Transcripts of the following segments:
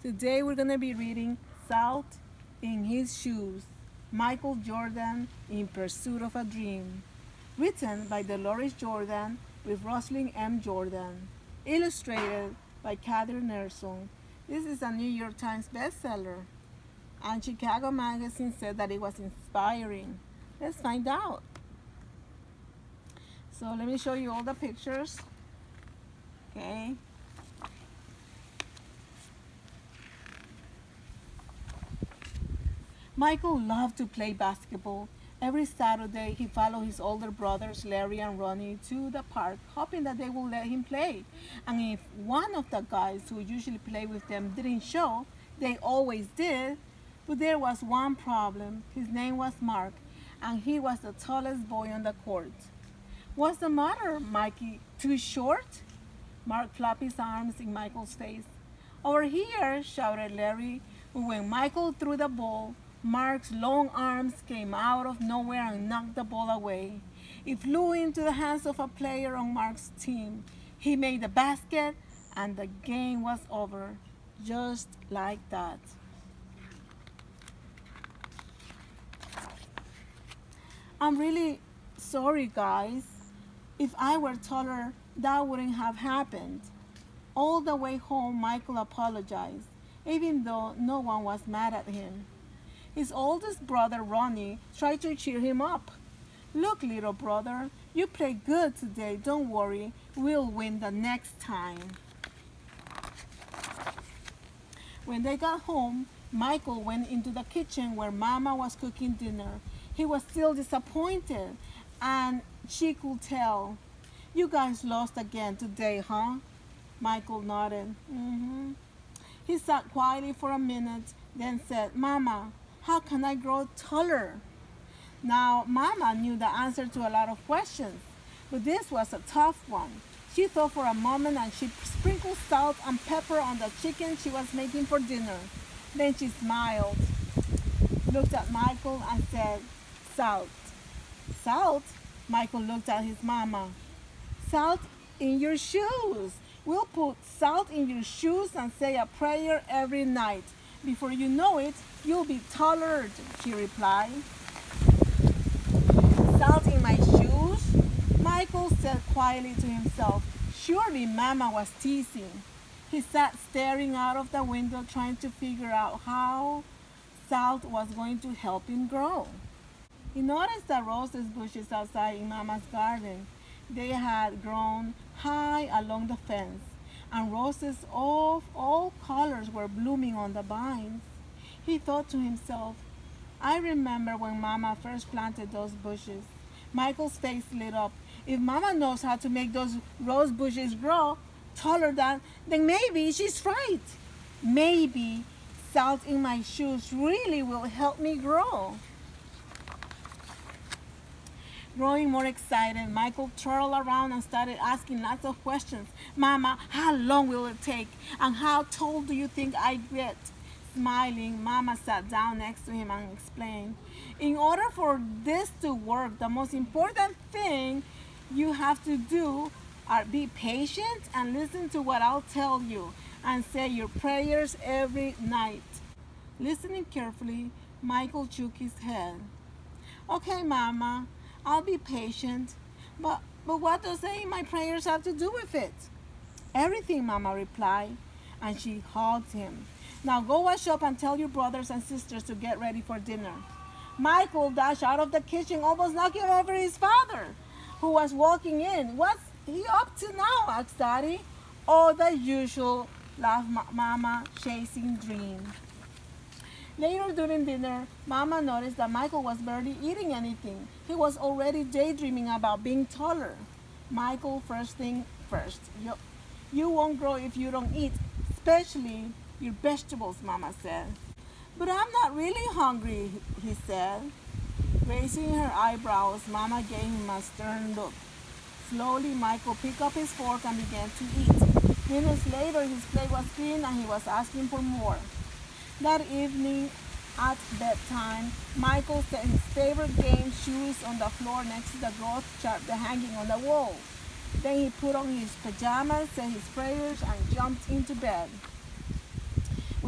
Today we're going to be reading Salt in His Shoes, Michael Jordan in Pursuit of a Dream, written by Deloris Jordan with Roslyn M. Jordan, illustrated by Kadir. This is a New York Times bestseller, and Chicago Magazine said that it was inspiring. Let's find out. So let me show you all the pictures. Okay. Michael loved to play basketball. Every Saturday, he followed his older brothers, Larry and Ronnie, to the park, hoping that they would let him play. And if one of the guys who usually played with them didn't show, they always did. But there was one problem. His name was Mark, and he was the tallest boy on the court. What's the matter, Mikey? Too short? Mark flapped his arms in Michael's face. Over here, shouted Larry. But when Michael threw the ball, Mark's long arms came out of nowhere and knocked the ball away. It flew into the hands of a player on Mark's team. He made the basket, and the game was over. Just like that. I'm really sorry, guys. If I were taller, that wouldn't have happened. All the way home, Michael apologized, even though no one was mad at him. His oldest brother, Ronnie, tried to cheer him up. Look, little brother, you played good today. Don't worry, we'll win the next time. When they got home, Michael went into the kitchen where Mama was cooking dinner. He was still disappointed, and she could tell. You guys lost again today, huh? Michael nodded. He sat quietly for a minute, then said, Mama, how can I grow taller? Now, Mama knew the answer to a lot of questions, but this was a tough one. She thought for a moment and she sprinkled salt and pepper on the chicken she was making for dinner. Then she smiled, looked at Michael and said, Salt. Salt? Michael looked at his mama. Salt in your shoes. We'll put salt in your shoes and say a prayer every night. Before you know it, you'll be taller, she replied. Salt in my shoes? Michael said quietly to himself. Surely Mama was teasing. He sat staring out of the window trying to figure out how salt was going to help him grow. He noticed the roses bushes outside in Mama's garden. They had grown high along the fence, and roses of all colors were blooming on the vines. He thought to himself, I remember when Mama first planted those bushes. Michael's face lit up. If Mama knows how to make those rose bushes grow taller then maybe she's right. Maybe salt in my shoes really will help me grow. Growing more excited, Michael twirled around and started asking lots of questions. Mama, how long will it take? And how tall do you think I get? Smiling, Mama sat down next to him and explained, in order for this to work, the most important thing you have to do are be patient and listen to what I'll tell you and say your prayers every night. Listening carefully, Michael shook his head. Okay, Mama, I'll be patient, but what does saying my prayers have to do with it? Everything, Mama replied, and she hugged him. Now go wash up and tell your brothers and sisters to get ready for dinner. Michael dashed out of the kitchen, almost knocking over his father, who was walking in. What's he up to now, asked Daddy. Oh, the usual, laughed Mama, chasing dreams. Later during dinner, Mama noticed that Michael was barely eating anything. He was already daydreaming about being taller. Michael, first thing first, you won't grow if you don't eat, especially your vegetables, Mama said. But I'm not really hungry, he said. Raising her eyebrows, Mama gave him a stern look. Slowly, Michael picked up his fork and began to eat. Minutes later, his plate was clean and he was asking for more. That evening at bedtime, Michael set his favorite game shoes on the floor next to the growth chart hanging on the wall. Then he put on his pajamas, said his prayers, and jumped into bed.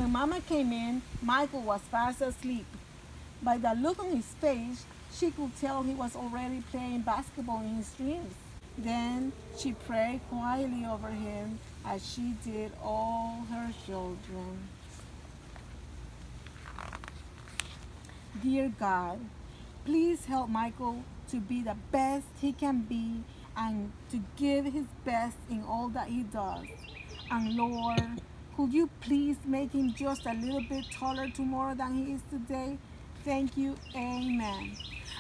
When Mama came in, Michael was fast asleep. By the look on his face, she could tell he was already playing basketball in his dreams. Then she prayed quietly over him as she did all her children. Dear God, please help Michael to be the best he can be and to give his best in all that he does. And Lord, could you please make him just a little bit taller tomorrow than he is today? Thank you. Amen.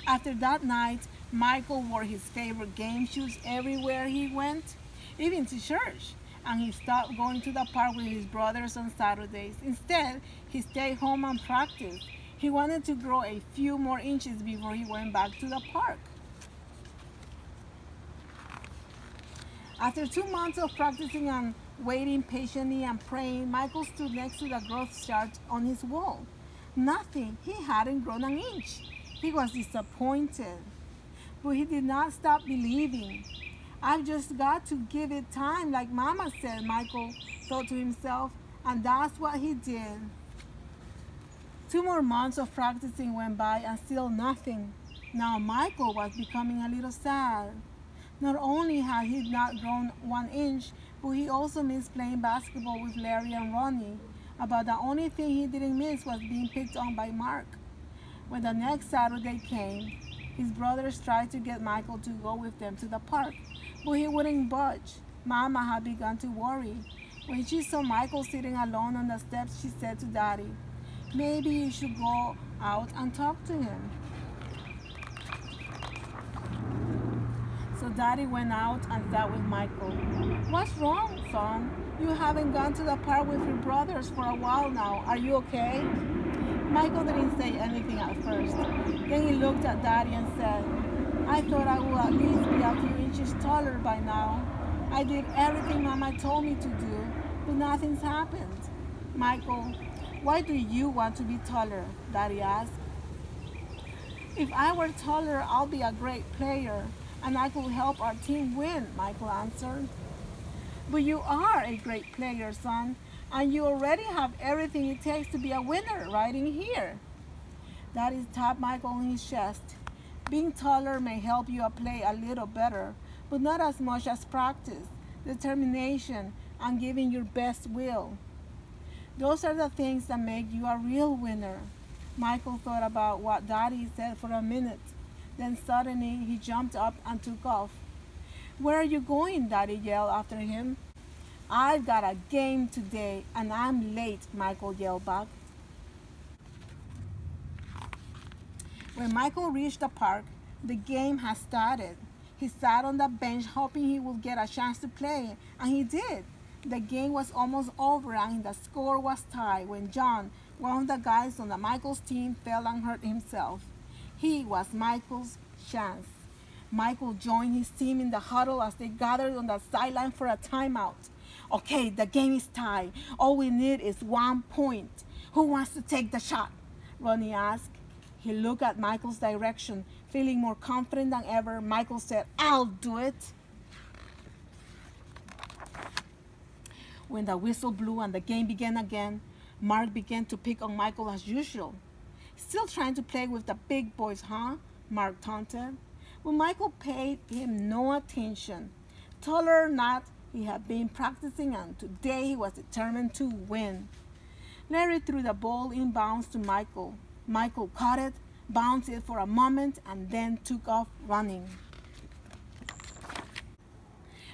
After that night, Michael wore his favorite game shoes everywhere he went, even to church. And he stopped going to the park with his brothers on Saturdays. Instead, he stayed home and practiced. He wanted to grow a few more inches before he went back to the park. After 2 months of practicing and waiting patiently and praying, Michael stood next to the growth chart on his wall. Nothing. He hadn't grown an inch. He was disappointed. But he did not stop believing. I've just got to give it time, like Mama said, Michael thought to himself, and that's what he did. 2 more months of practicing went by and still nothing. Now Michael was becoming a little sad. Not only had he not grown 1 inch, but he also missed playing basketball with Larry and Ronnie. About the only thing he didn't miss was being picked on by Mark. When the next Saturday came, his brothers tried to get Michael to go with them to the park, but he wouldn't budge. Mama had begun to worry. When she saw Michael sitting alone on the steps, she said to Daddy, "Maybe you should go out and talk to him." So Daddy went out and sat with Michael. "What's wrong, son? You haven't gone to the park with your brothers for a while now. Are you okay?" Michael didn't say anything at first. Then he looked at Daddy and said, "I thought I would at least be a few inches taller by now. I did everything Mama told me to do, but nothing's happened." "Michael, why do you want to be taller?" Daddy asked. "If I were taller, I'll be a great player, and I could help our team win," Michael answered. "But you are a great player, son, and you already have everything it takes to be a winner right in here." Daddy tapped Michael on his chest. "Being taller may help you play a little better, but not as much as practice, determination, and giving your best will. Those are the things that make you a real winner." Michael thought about what Daddy said for a minute. Then suddenly he jumped up and took off. "Where are you going?" Daddy yelled after him. "I've got a game today and I'm late," Michael yelled back. When Michael reached the park, the game had started. He sat on the bench hoping he would get a chance to play, and he did. The game was almost over and the score was tied when John, one of the guys on the Michael's team, fell and hurt himself. He was Michael's chance. Michael joined his team in the huddle as they gathered on the sideline for a timeout. "Okay, the game is tied. All we need is 1 point. Who wants to take the shot?" Ronnie asked. He looked at Michael's direction. Feeling more confident than ever, Michael said, "I'll do it." When the whistle blew and the game began again, Mark began to pick on Michael as usual. "Still trying to play with the big boys, huh?" Mark taunted. But Michael paid him no attention. Taller or not, he had been practicing and today he was determined to win. Larry threw the ball inbounds to Michael. Michael caught it, bounced it for a moment, and then took off running.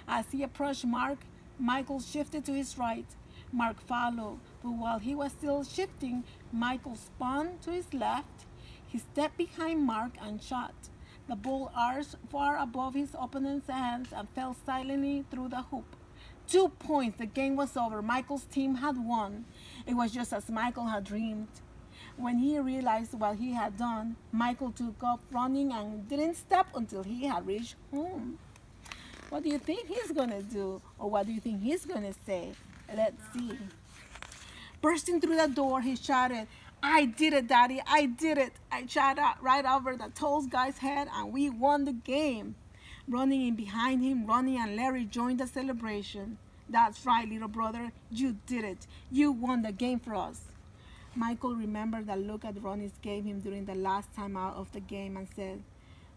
As he approached Mark, Michael shifted to his right. Mark followed, but while he was still shifting, Michael spun to his left. He stepped behind Mark and shot. The ball arched far above his opponent's hands and fell silently through the hoop. 2 points. The game was over. Michael's team had won. It was just as Michael had dreamed. When he realized what he had done, Michael took off running and didn't stop until he had reached home. What do you think he's going to do? Or what do you think he's going to say? Let's see. Bursting through the door, he shouted, "I did it, Daddy, I did it." I shot out right over the tall guy's head and we won the game. Running in behind him, Ronnie and Larry joined the celebration. That's right, little brother. You did it. You won the game for us. Michael remembered the look that Ronnie gave him during the last time out of the game and said,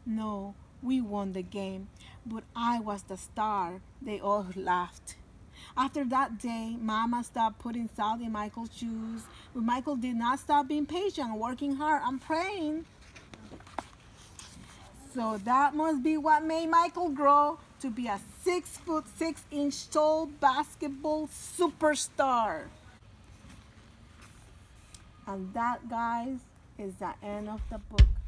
"No, we won the game, but I was the star." They all laughed. After that day, Mama stopped putting salt in Michael's shoes, but Michael did not stop being patient and working hard and praying. So that must be what made Michael grow to be a 6 foot 6 inch tall basketball superstar. And that, guys, is the end of the book.